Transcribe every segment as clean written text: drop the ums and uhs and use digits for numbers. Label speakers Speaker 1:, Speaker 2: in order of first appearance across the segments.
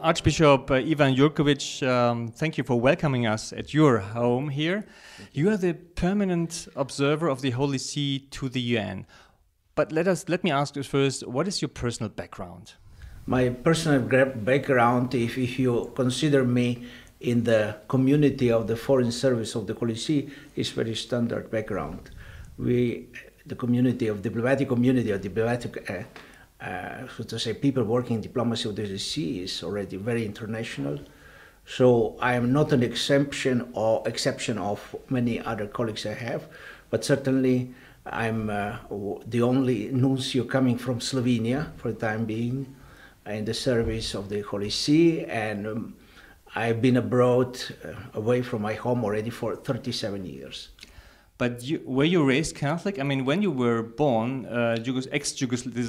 Speaker 1: Archbishop Ivan Jurkovic, thank you for welcoming us at your home here. You are the permanent observer of the Holy See to the UN. But let me ask you first, what is your personal background?
Speaker 2: My personal background, if you consider me in the community of the Foreign Service of the Holy See, is very standard background. The community of diplomatic so to say, people working in diplomacy of the Holy See is already very international. So I am not an exception of many other colleagues I have, but certainly I'm the only Nuncio coming from Slovenia for the time being in the service of the Holy See, and I've been abroad, away from my home already for 37 years.
Speaker 1: But were you raised Catholic? I mean, when you were born, this is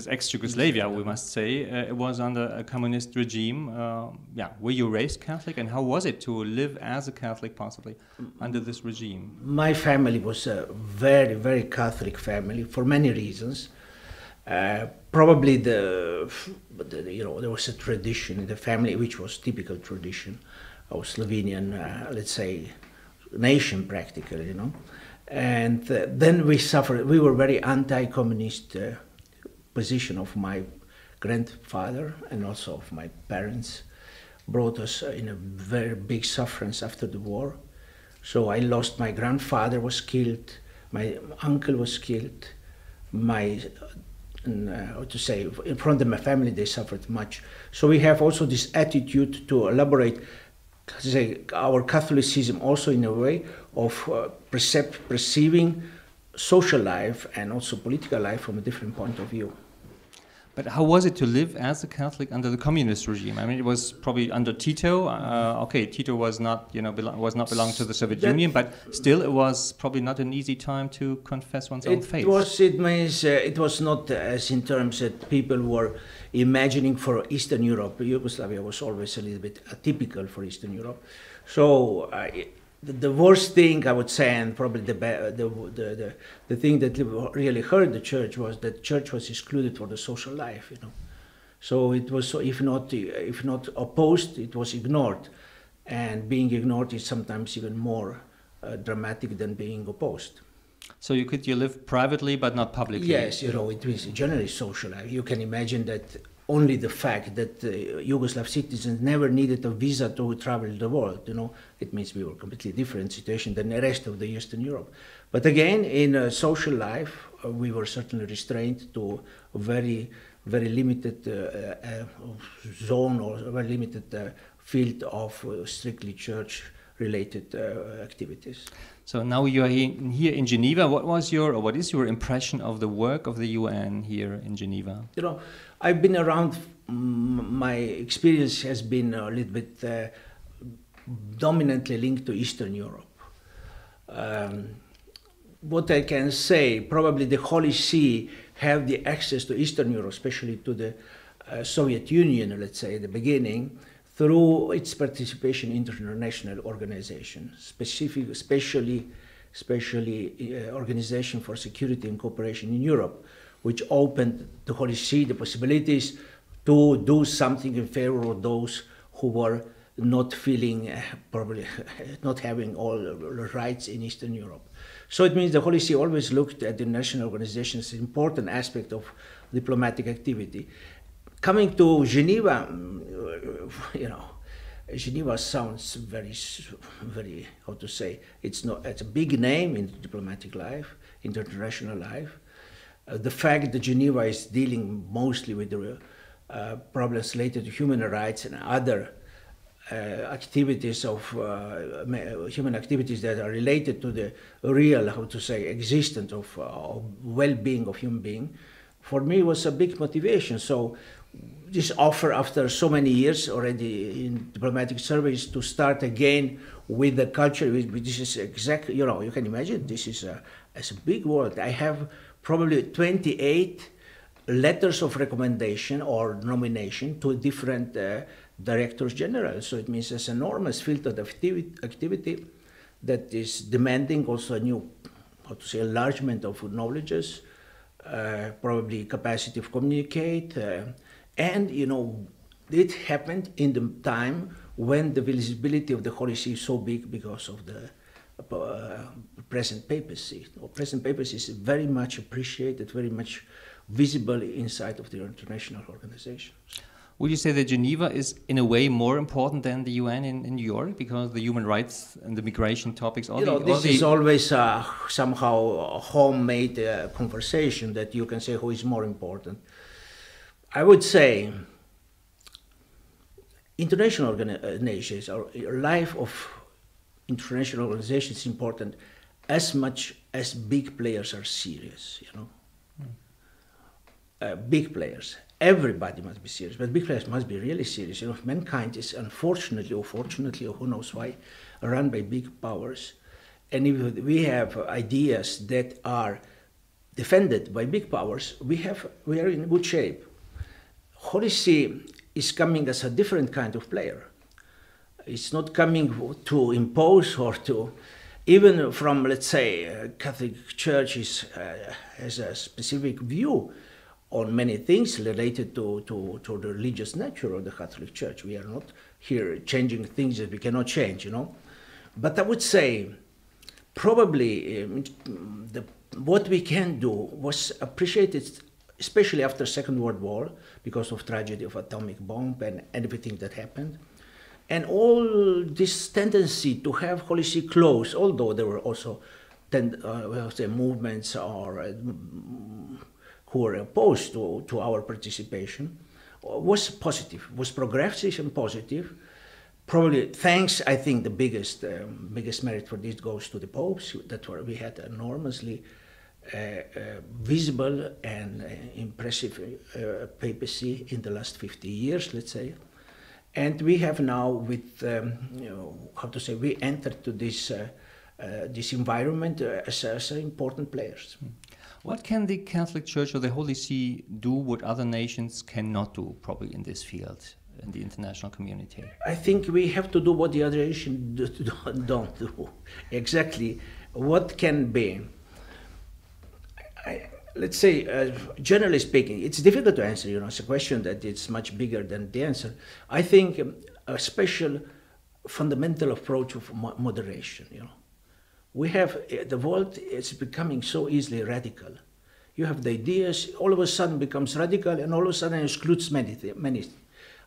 Speaker 1: ex-Yugoslavia, we must say, it was under a communist regime. Were you raised Catholic, and how was it to live as a Catholic, possibly, under this regime?
Speaker 2: My family was a very, very Catholic family for many reasons. Probably there was a tradition in the family, which was typical tradition of Slovenian, let's say, nation practically, you know. And then we suffered. We were very anti-communist position of my grandfather and also of my parents, brought us in a very big sufferance after the war. So I lost my grandfather, was killed, my uncle was killed, in front of my family they suffered much. So we have also this attitude to elaborate, say, our Catholicism also in a way of perceiving social life and also political life from a different point of view.
Speaker 1: But how was it to live as a Catholic under the communist regime? I mean, it was probably under Tito. Okay, Tito was not, belong to the Soviet Union, but still, it was probably not an easy time to confess one's own faith.
Speaker 2: It was not as in terms that people were imagining for Eastern Europe. Yugoslavia was always a little bit atypical for Eastern Europe. So the worst thing I would say, and probably the thing that really hurt the church, was that the church was excluded for the social life, you know. So it was, if not opposed, it was ignored, and being ignored is sometimes even more dramatic than being opposed.
Speaker 1: So you live privately but not publicly?
Speaker 2: Yes, it was generally social life. You can imagine that only the fact that Yugoslav citizens never needed a visa to travel the world, it means we were a completely different situation than the rest of the Eastern Europe. But again, in social life, we were certainly restrained to a very, very limited zone or a very limited field of strictly church-related activities.
Speaker 1: So now you are here in Geneva. What is your impression of the work of the UN here in Geneva?
Speaker 2: I've been around. My experience has been a little bit dominantly linked to Eastern Europe. What I can say, probably the Holy See have the access to Eastern Europe, especially to the Soviet Union, let's say, at the beginning, through its participation in international organizations, especially Organization for Security and Cooperation in Europe, which opened the Holy See the possibilities to do something in favor of those who were not feeling, probably not having all the rights in Eastern Europe. So it means the Holy See always looked at the national organizations as an important aspect of diplomatic activity. Coming to Geneva, Geneva sounds very, how to say, it's a big name in diplomatic life, international life. The fact that Geneva is dealing mostly with the problems related to human rights and other activities of human activities that are related to the real, how to say, existence of well-being of human being, for me was a big motivation. So this offer, after so many years already in diplomatic service, to start again with the culture, this is exactly, you can imagine, this is a big world. I have probably 28 letters of recommendation or nomination to different directors general. So it means there's enormous field of activity that is demanding also a new, how to say, enlargement of probably capacity to communicate, and it happened in the time when the visibility of the Holy See is so big because of the present papacy. Present papacy is very much appreciated, very much visible inside of the international organizations.
Speaker 1: Would you say that Geneva is in a way more important than the UN in New York because the human rights and the migration topics?
Speaker 2: This is always somehow a homemade conversation that you can say who is more important. I would say international organizations, or life of international organizations is important as much as big players are serious, you know. Big players. Everybody must be serious, but big players must be really serious. You know, mankind is unfortunately or fortunately, or who knows why, run by big powers. And if we have ideas that are defended by big powers, we are in good shape. Holy See is coming as a different kind of player. It's not coming to impose or to, even from, let's say, Catholic Church has a specific view on many things related to the religious nature of the Catholic Church. We are not here changing things that we cannot change, you know. But I would say probably what we can do was appreciated, especially after Second World War, because of tragedy of atomic bomb and everything that happened. And all this tendency to have Holy See close, although there were also movements or who were opposed to our participation, was positive, was progressive and positive. Probably thanks, I think the biggest merit for this goes to the popes, that we had enormously visible and impressive papacy in the last 50 years, let's say. And we have now, with we entered to this environment as important players.
Speaker 1: What can the Catholic Church or the Holy See do what other nations cannot do, probably in this field, in the international community?
Speaker 2: I think we have to do what the other nations don't do. Exactly. What can be? Let's say, generally speaking, it's difficult to answer, you know, it's a question that it's much bigger than the answer. I think a special fundamental approach of moderation, you know. We have, the world is becoming so easily radical. You have the ideas, all of a sudden becomes radical, and all of a sudden excludes many.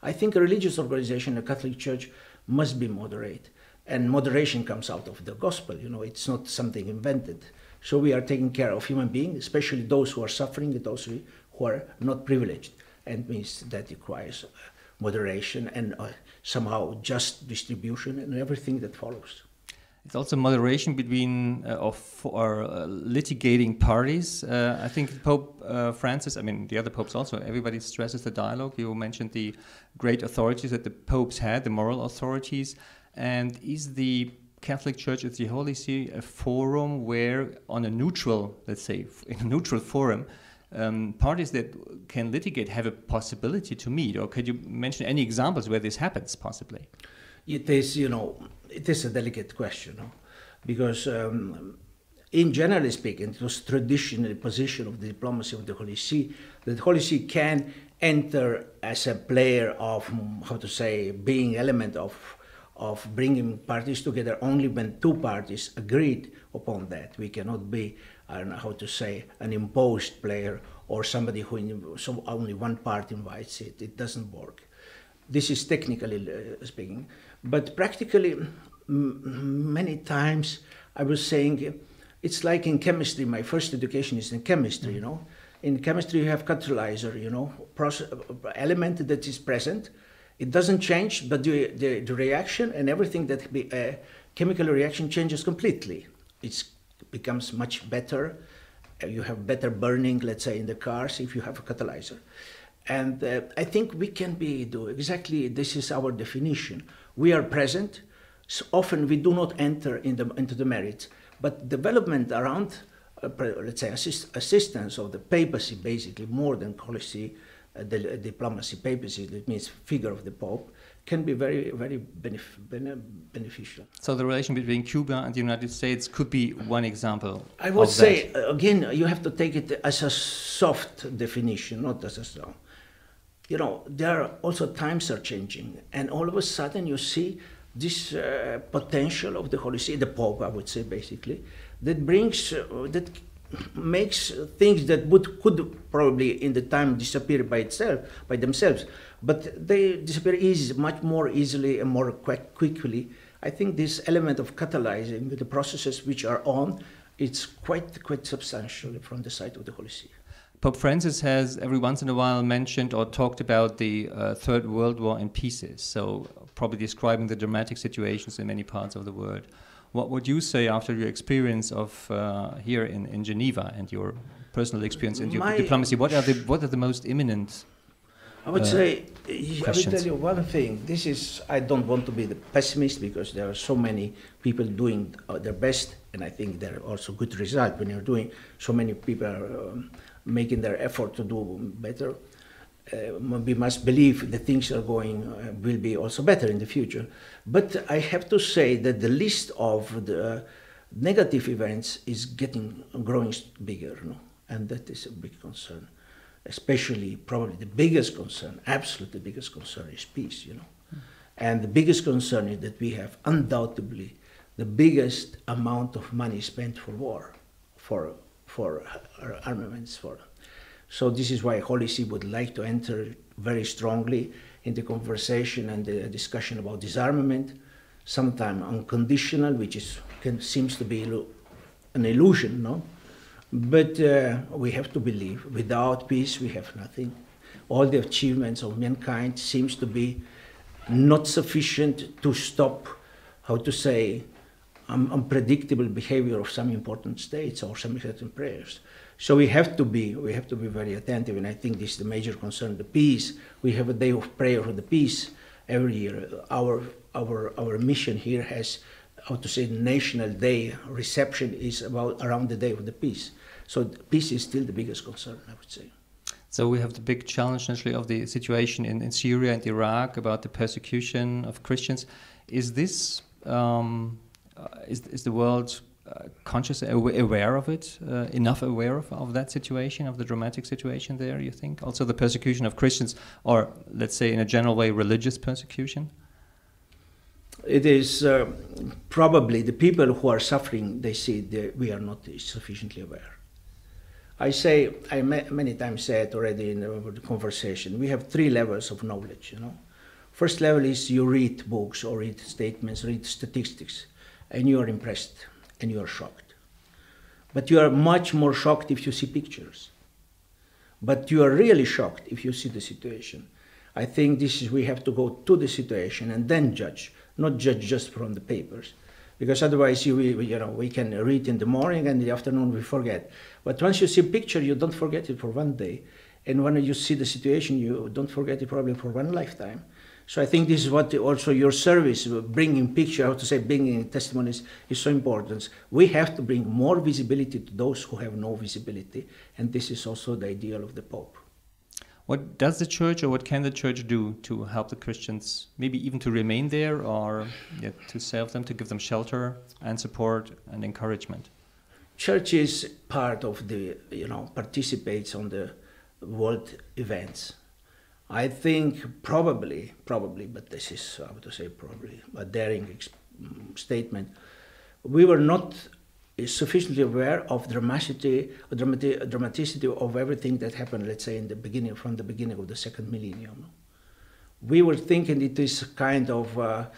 Speaker 2: I think a religious organization, a Catholic Church, must be moderate. And moderation comes out of the gospel, you know, it's not something invented. So we are taking care of human beings, especially those who are suffering, those who are not privileged. And means that requires moderation and somehow just distribution and everything that follows.
Speaker 1: It's also moderation between litigating parties. I think Pope Francis, I mean the other popes also, everybody stresses the dialogue. You mentioned the great authorities that the popes had, the moral authorities. And is the Catholic Church, is the Holy See a forum where, on a neutral, let's say, in a neutral forum, parties that can litigate have a possibility to meet? Or could you mention any examples where this happens, possibly?
Speaker 2: It is, you know, it is a delicate question, no? Because in generally speaking, it was traditionally position of the diplomacy of the Holy See, that the Holy See can enter as a player of, being element of bringing parties together only when two parties agreed upon that. We cannot be, an imposed player or somebody who only one part invites it. It doesn't work. This is technically speaking. But practically, many times I was saying, it's like in chemistry. My first education is in chemistry, you know. In chemistry you have catalyzer, you know, element that is present. It doesn't change, but the reaction and everything that chemical reaction changes completely. It becomes much better. You have better burning, let's say, in the cars if you have a catalyzer. And I think we can do exactly, this is our definition. We are present. So often we do not enter into the merits, but development around, let's say, assistance of the papacy, basically, more than policy, the diplomacy, papacy, that means figure of the Pope, can be very, very beneficial.
Speaker 1: So the relation between Cuba and the United States could be one example.
Speaker 2: I would say, again, you have to take it as a soft definition, not as a strong. you know, there are also times are changing, and all of a sudden you see this potential of the Holy See, the Pope, I would say, basically, that brings, that makes things that could probably in the time disappear by themselves, but they disappear much more easily and more quickly. I think this element of catalyzing with the processes which are on, it's quite substantial from the side of the Holy See.
Speaker 1: Pope Francis has every once in a while mentioned or talked about the Third World War in pieces, so probably describing the dramatic situations in many parts of the world. What would you say after your experience of here in Geneva and your personal experience in diplomacy? What are the most imminent
Speaker 2: I would say,
Speaker 1: questions?
Speaker 2: I will tell you one thing. This is, I don't want to be the pessimist because there are so many people doing their best, and I think there are also good results when you're doing, so many people are making their effort to do better. We must believe the things are going, will be also better in the future. But I have to say that the list of the negative events is growing bigger, no? And that is a big concern. Especially, probably the biggest concern, absolutely the biggest concern is peace, you know. And the biggest concern is that we have undoubtedly the biggest amount of money spent for war, for armaments. So this is why Holy See would like to enter very strongly in the conversation and the discussion about disarmament, sometimes unconditional, which seems to be an illusion, no? But we have to believe, without peace we have nothing. All the achievements of mankind seems to be not sufficient to stop, how to say, unpredictable behavior of some important states or some certain prayers. So we have to be very attentive, and I think this is the major concern, the peace. We have a day of prayer for the peace every year. Our mission here has, how to say, National Day reception is around the day of the peace. So peace is still the biggest concern, I would say.
Speaker 1: So we have the big challenge naturally of the situation in Syria and Iraq about the persecution of Christians. Is this is the world conscious, aware of it, enough aware of that situation, of the dramatic situation there, you think? Also the persecution of Christians, or let's say in a general way, religious persecution?
Speaker 2: It is probably the people who are suffering, they see that we are not sufficiently aware. I many times said already in the conversation, we have 3 levels of knowledge, you know. First level is you read books or read statements, read statistics, and you are impressed and you are shocked. But you are much more shocked if you see pictures. But you are really shocked if you see the situation. I think we have to go to the situation and then judge, not judge just from the papers. Because otherwise, we can read in the morning and in the afternoon we forget. But once you see a picture, you don't forget it for one day. And when you see the situation, you don't forget it probably for one lifetime. So I think this is what also your service, bringing picture, how to say, bringing testimonies is so important. We have to bring more visibility to those who have no visibility. And this is also the ideal of the Pope.
Speaker 1: What does the Church, or what can the Church do to help the Christians, maybe even to remain there, or to save them, to give them shelter and support and encouragement? Church
Speaker 2: is part of the, participates on the world events. I think probably, but this is, I would say, probably a daring statement. We were not sufficiently aware of dramaticity of everything that happened, let's say, from the beginning of the second millennium. We were thinking it is kind of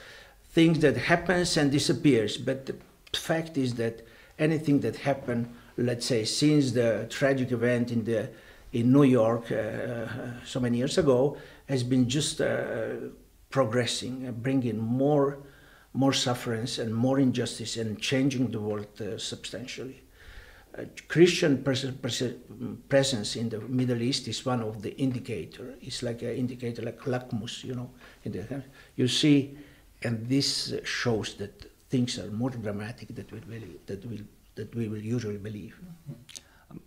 Speaker 2: things that happens and disappears, but the fact is that anything that happened, let's say, since the tragic event in New York so many years ago, has been just progressing, bringing more sufferance and more injustice and changing the world substantially. Christian presence in the Middle East is one of the indicators. It's like an indicator, like lackmus, You see, and this shows that things are more dramatic that we will usually believe.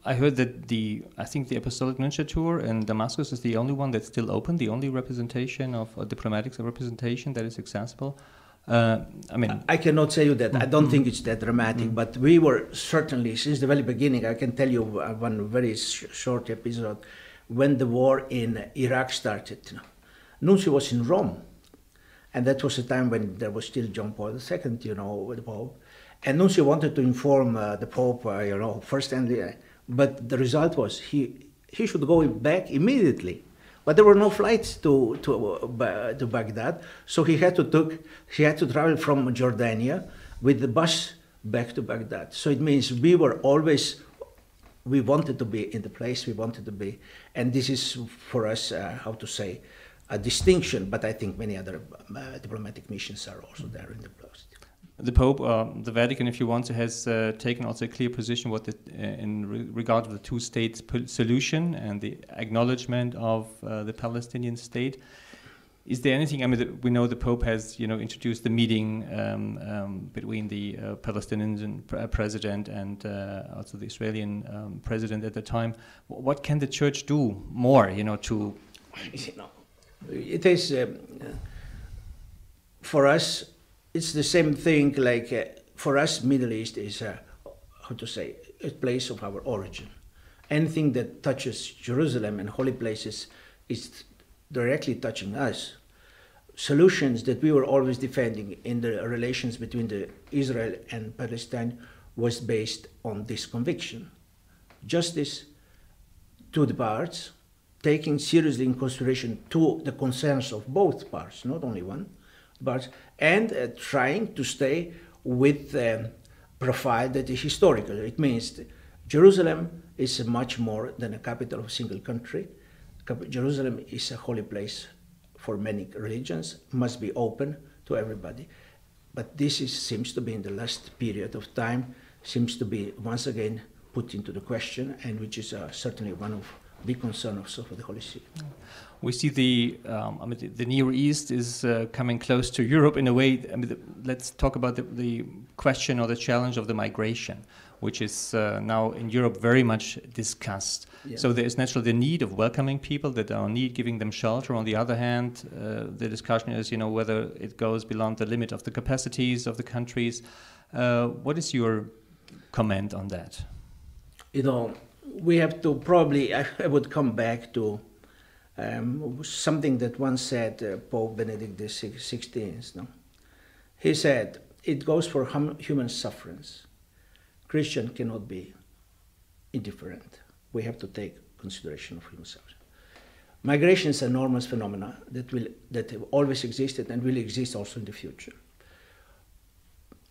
Speaker 1: I heard that I think the Apostolic Nunciature in Damascus is the only one that's still open, the only representation of diplomatic representation that is accessible.
Speaker 2: I cannot say you that. I don't think it's that dramatic, but we were certainly, since the very beginning, I can tell you one very short episode. when the war in Iraq started. Nuncio was in Rome, and that was a time when there was still John Paul II, the Pope. And Nuncio wanted to inform the Pope, firsthand, but the result was he should go back immediately. But there were no flights to Baghdad, so he had to travel from Jordania with the bus back to Baghdad. So it means we wanted to be in the place we wanted to be, and this is for us, a distinction. But I think many other diplomatic missions are also there in the place.
Speaker 1: The Pope, the Vatican, if you want to, has taken also a clear position in regard to the two-state solution and the acknowledgement of the Palestinian state. Is there anything? I mean, we know the Pope has, introduced the meeting between the Palestinian president and also the Israeli president at the time. What can the Church do more, to?
Speaker 2: It is for us. It's the same thing. Like for us, Middle East is a place of our origin. Anything that touches Jerusalem and holy places is directly touching us. Solutions that we were always defending in the relations between Israel and Palestine was based on this conviction. Justice to the parts, taking seriously in consideration to the concerns of both parts, not only one, but trying to stay with a profile that is historical. It means Jerusalem is much more than a capital of a single country. Jerusalem is a holy place for many religions, must be open to everybody. But this seems to be, in the last period of time, seems to be once again put into the question, and which is certainly one of big concern also for the Holy See.
Speaker 1: We see the Near East is coming close to Europe in a way. Let's talk about the question or the challenge of the migration, which is now in Europe very much discussed. Yeah. So there is naturally the need of welcoming people that are in need, giving them shelter. On the other hand, the discussion is, whether it goes beyond the limit of the capacities of the countries. What is your comment on that? We have to probably, I would come back to something that once said Pope Benedict XVI. No? He said, it goes for human sufferance. Christian cannot be indifferent. We have to take consideration of human suffering. Migration is an enormous phenomenon that have always existed and will exist also in the future.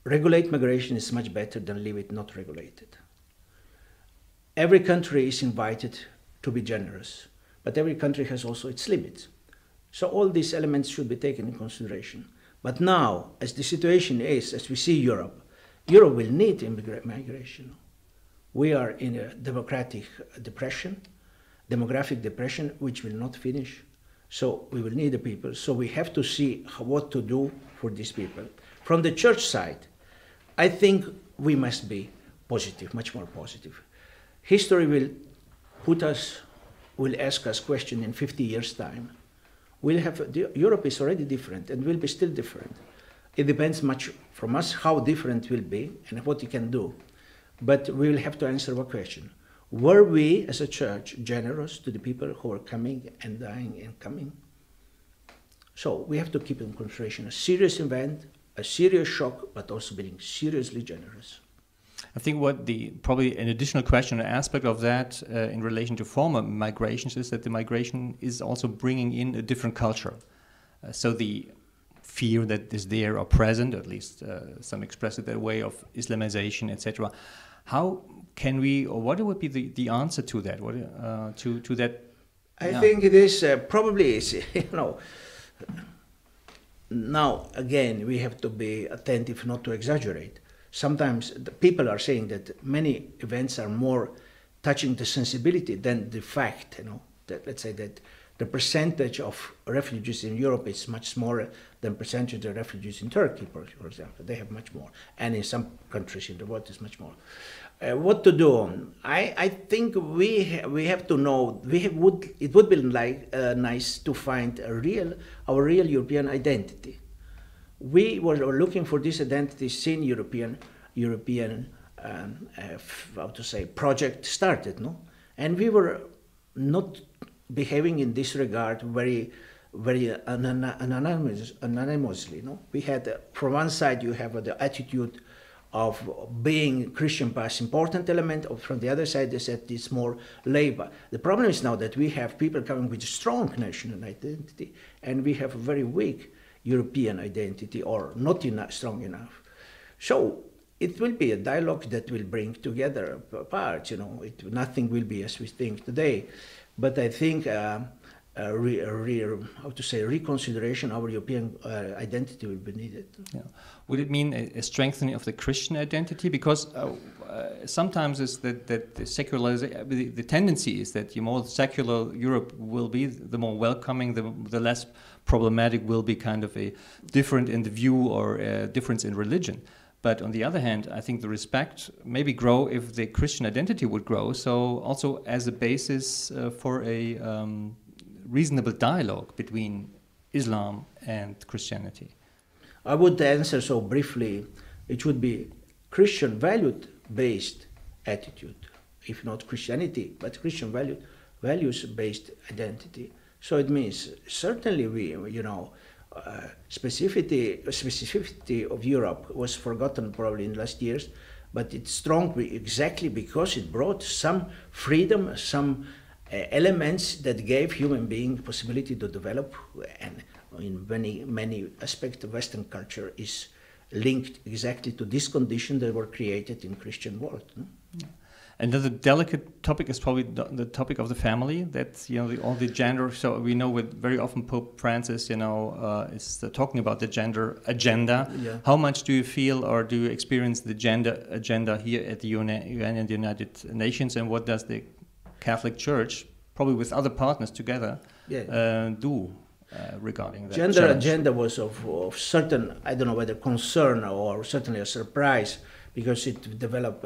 Speaker 1: Regulate migration is much better than leave it not regulated. Every country is invited to be generous, but every country has also its limits. So all these elements should be taken in consideration. But now, as the situation is, as we see Europe will need migration. We are in a demographic depression, which will not finish. So we will need the people. So we have to see what to do for these people. From the church side, I think we must be positive, much more positive. History will ask us questions in 50 years' time. Europe is already different and will be still different. It depends much from us how different it will be and what we can do. But we will have to answer one question. Were we, as a church, generous to the people who are coming and dying and coming? So we have to keep in consideration a serious event, a serious shock, but also being seriously generous. I think probably an additional question, an aspect of that in relation to former migrations is that the migration is also bringing in a different culture. So the fear that is there or present, at least some express it that way, of Islamization, etc. How can we, or what would be the answer to that? To that?
Speaker 2: I think it is probably, now again we have to be attentive not to exaggerate. Sometimes the people are saying that many events are more touching the sensibility than the fact, that let's say that the percentage of refugees in Europe is much smaller than percentage of refugees in Turkey, for example. They have much more. And in some countries in the world is much more. What to do? I think we have to know, it would be nice to find our real European identity. We were looking for this identity since European project started, no? And we were not behaving in this regard very anonymously. No? We had, from one side, you have the attitude of being Christian as important element, or from the other side, they said it's more labor. The problem is now that we have people coming with strong national identity, and we have a very weak European identity, or not strong enough. So it will be a dialogue that will bring together parts. Nothing will be as we think today. But I think reconsideration of our European identity will be needed.
Speaker 1: Yeah. Would it mean a strengthening of the Christian identity? Because sometimes it's that the secularization, the tendency is that the more secular Europe will be, the more welcoming, the less problematic will be kind of a difference in the view or a difference in religion. But on the other hand, I think the respect maybe grow if the Christian identity would grow. So also as a basis for a reasonable dialogue between Islam and Christianity.
Speaker 2: I would answer so briefly. It would be Christian valued-based attitude, if not Christianity, but Christian values-based identity. So it means certainly specificity of Europe was forgotten probably in the last years, but it's strong exactly because it brought some freedom, some elements that gave human beings possibility to develop, and in many aspects of Western culture is linked exactly to this condition that were created in Christian world. No?
Speaker 1: Yeah. Another delicate topic is probably the topic of the family. That's all the gender. So we know very often Pope Francis is talking about the gender agenda.
Speaker 2: Yeah.
Speaker 1: How much do you feel or do you experience the gender agenda here at the UN and the United Nations, and what does the Catholic Church, probably with other partners together, do regarding that
Speaker 2: gender
Speaker 1: challenge?
Speaker 2: Agenda was of certain, I don't know whether concern or certainly a surprise, because it developed,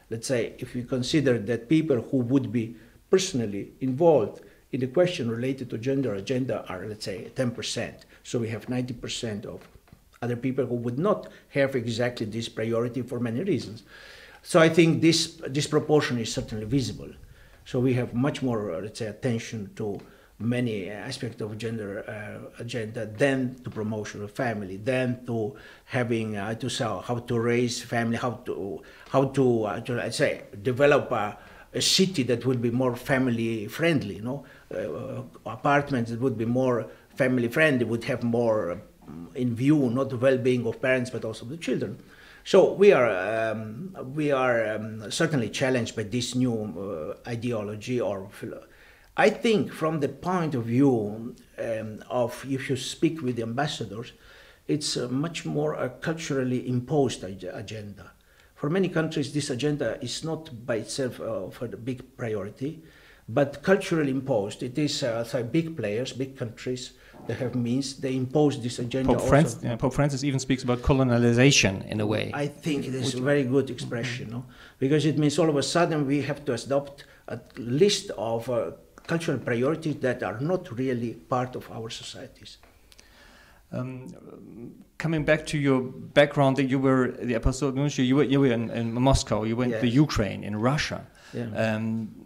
Speaker 2: let's say, if we consider that people who would be personally involved in the question related to gender agenda are, let's say, 10%. So we have 90% of other people who would not have exactly this priority for many reasons. So I think this disproportion is certainly visible. So we have much more, let's say, attention to many aspects of gender agenda than to promotion of family, than to having how to raise family, how to let's say develop a city that would be more family friendly. Apartments that would be more family friendly would have more in view not the well-being of parents but also the children. So we are certainly challenged by this new ideology or I think from the point of view of if you speak with the ambassadors, it's much more a culturally imposed agenda. For many countries, this agenda is not by itself for the big priority, but culturally imposed. It is big players, big countries that have means, they impose this agenda.
Speaker 1: Pope Francis even speaks about colonialization in a way.
Speaker 2: I think it is a very good expression, because it means all of a sudden we have to adopt a list of cultural priorities that are not really part of our societies.
Speaker 1: Coming back to your background, that you were the Apostolic Nuncio, you were in Moscow, you went to Ukraine, in Russia.
Speaker 2: Yeah.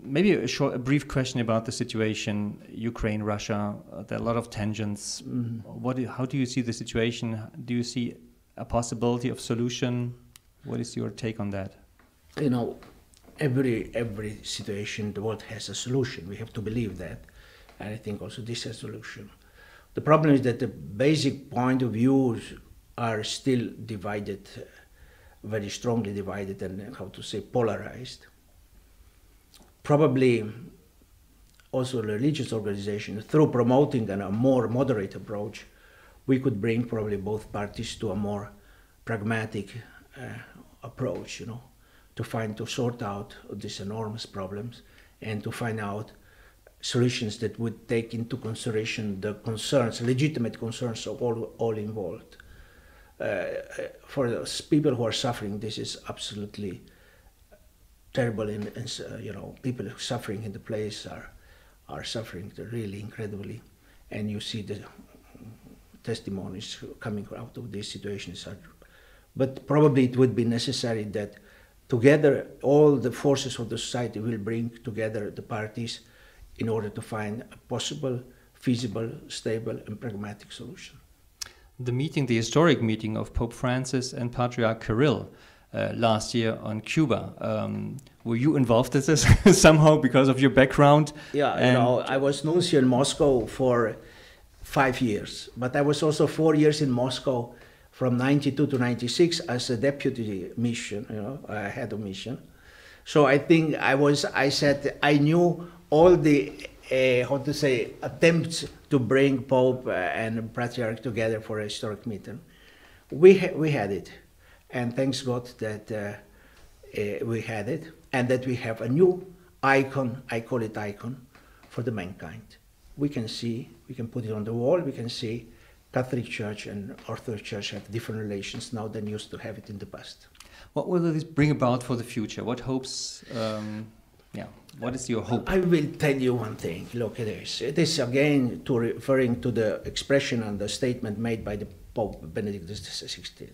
Speaker 1: Maybe a brief question about the situation, Ukraine, Russia. There are a lot of tensions. Mm-hmm. How do you see the situation? Do you see a possibility of solution? What is your take on that?
Speaker 2: Every situation, the world has a solution. We have to believe that. And I think also this has a solution. The problem is that the basic point of views are still divided, very strongly divided and, polarized. Probably also religious organizations, through promoting a more moderate approach, we could bring probably both parties to a more pragmatic approach, to sort out these enormous problems and to find out solutions that would take into consideration the concerns, legitimate concerns of all involved. For those people who are suffering, this is absolutely terrible, and people suffering in the place are suffering really incredibly, and you see the testimonies coming out of these situations. But probably it would be necessary that together all the forces of the society will bring together the parties in order to find a possible, feasible, stable, and pragmatic solution.
Speaker 1: The historic meeting of Pope Francis and Patriarch Kirill last year on Cuba. Were you involved in this somehow because of your background?
Speaker 2: Yeah, I was Nuncio in Moscow for 5 years, but I was also 4 years in Moscow from 92 to 96 as a deputy mission, head of mission. So I think I knew all the, attempts to bring Pope and Patriarch together for a historic meeting. We had it, and thanks God that we had it, and that we have a new icon, I call it icon, for the mankind. We can put it on the wall, we can see Catholic Church and Orthodox Church have different relations now than used to have it in the past.
Speaker 1: What will this bring about for the future? What hopes, what is your hope?
Speaker 2: I will tell you one thing, look at this. It is again referring to the expression and the statement made by the Pope Benedict XVI.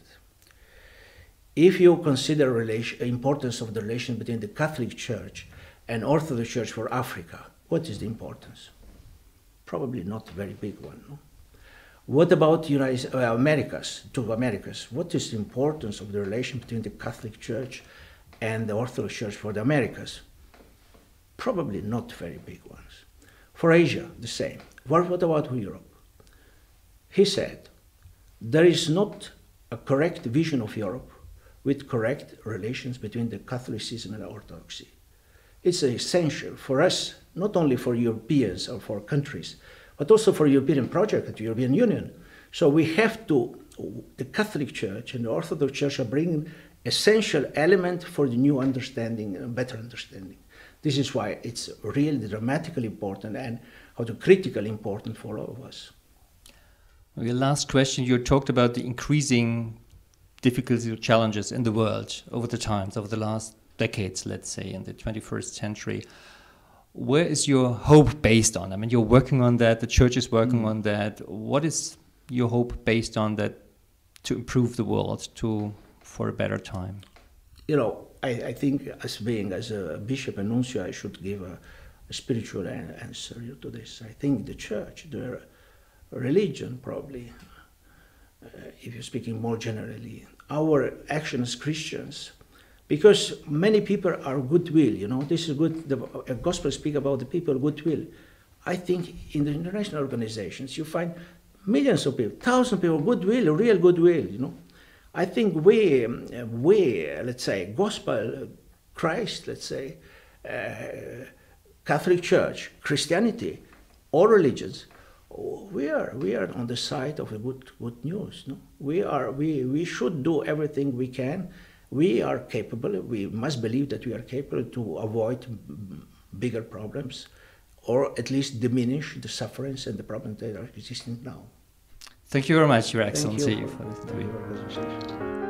Speaker 2: If you consider importance of the relation between the Catholic Church and Orthodox Church for Africa, what is the importance? Probably not a very big one. No? What about Americas? What is the importance of the relation between the Catholic Church and the Orthodox Church for the Americas? Probably not very big ones. For Asia, the same. What about Europe? He said, there is not a correct vision of Europe with correct relations between the Catholicism and the Orthodoxy. It's essential for us, not only for Europeans or for countries, but also for European project, the European Union. So we have to, the Catholic Church and the Orthodox Church are bringing essential element for the new understanding and better understanding. This is why it's really dramatically important and critically important for all of us.
Speaker 1: Your last question, you talked about the increasing difficulties or challenges in the world over the last decades, let's say, in the 21st century. Where is your hope based on? I mean, you're working on that, the church is working on that. What is your hope based on that to improve the world for a better time?
Speaker 2: I think as a bishop and nuncio, I should give a spiritual answer to this. I think the church, the religion probably, if you're speaking more generally, our action as Christians, because many people are goodwill, this is good, the gospel speak about the people goodwill. I think in the international organizations you find millions of people, thousands of people, goodwill, real goodwill, I think we, let's say, gospel, Christ, let's say, Catholic Church, Christianity, all religions, we are on the side of the good news. No? We should do everything we can. We are capable. We must believe that we are capable to avoid bigger problems, or at least diminish the sufferings and the problems that are existing now.
Speaker 1: Thank you very much, Your Excellency,
Speaker 2: for
Speaker 1: this interview.